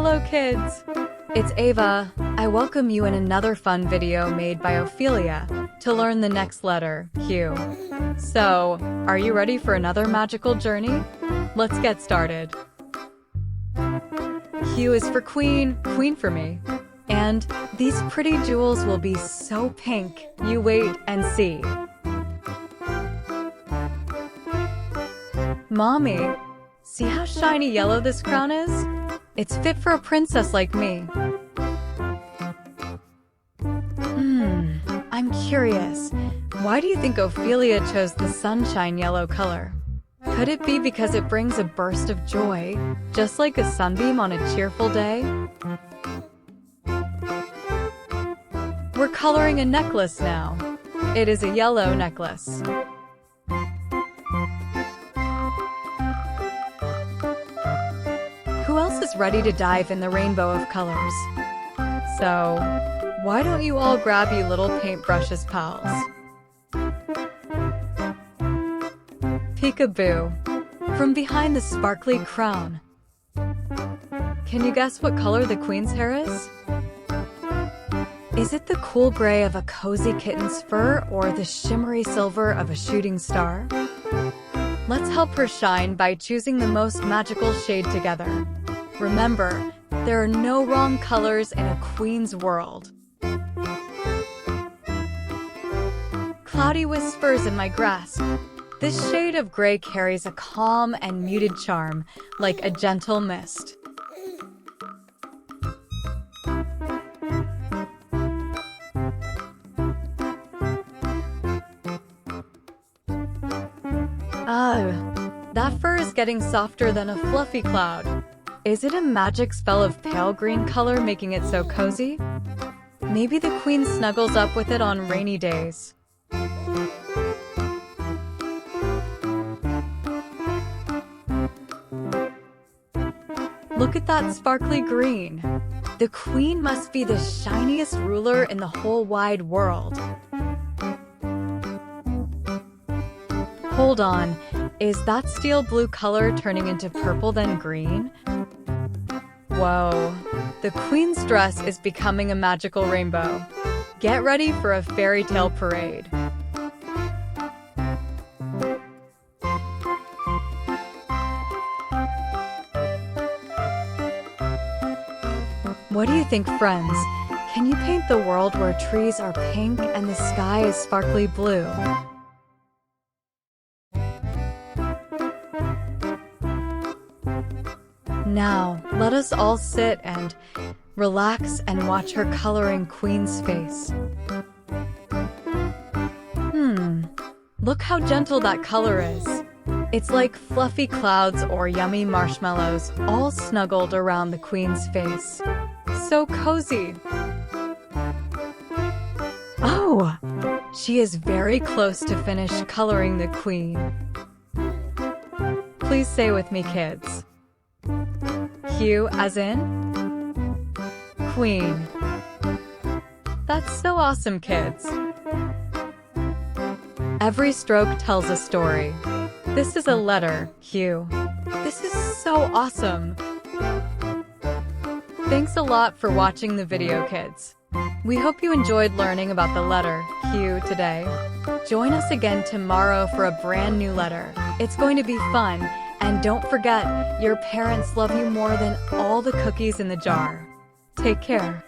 Hello kids! It's Ava. I welcome you in another fun video made by Ophelia to learn the next letter, Q. So, are you ready for another magical journey? Let's get started. Q is for queen, queen for me. And these pretty jewels will be so pink, you wait and see. Mommy, see how shiny yellow this crown is? It's fit for a princess like me. I'm curious. Why do you think Ophelia chose the sunshine yellow color? Could it be because it brings a burst of joy, just like a sunbeam on a cheerful day? We're coloring a necklace now. It is a yellow necklace. Who else is ready to dive in the rainbow of colors? So, why don't you all grab your little paintbrushes, pals? Peekaboo, from behind the sparkly crown. Can you guess what color the queen's hair is? Is it the cool gray of a cozy kitten's fur or the shimmery silver of a shooting star? Let's help her shine by choosing the most magical shade together. Remember, there are no wrong colors in a queen's world. Cloudy whispers in my grasp. This shade of gray carries a calm and muted charm, like a gentle mist. That fur is getting softer than a fluffy cloud. Is it a magic spell of pale green color making it so cozy? Maybe the queen snuggles up with it on rainy days. Look at that sparkly green. The queen must be the shiniest ruler in the whole wide world. Hold on, is that steel blue color turning into purple then green? Whoa, the queen's dress is becoming a magical rainbow. Get ready for a fairy tale parade. What do you think, friends? Can you paint the world where trees are pink and the sky is sparkly blue? Now, let us all sit and relax and watch her coloring queen's face. Look how gentle that color is. It's like fluffy clouds or yummy marshmallows all snuggled around the queen's face. So cozy. Oh, she is very close to finish coloring the queen. Please say with me, kids. Q as in queen. That's so awesome, kids. Every stroke tells a story. This is a letter, Q. This is so awesome. Thanks a lot for watching the video, kids. We hope you enjoyed learning about the letter Q today. Join us again tomorrow for a brand new letter. It's going to be fun. And don't forget, your parents love you more than all the cookies in the jar. Take care.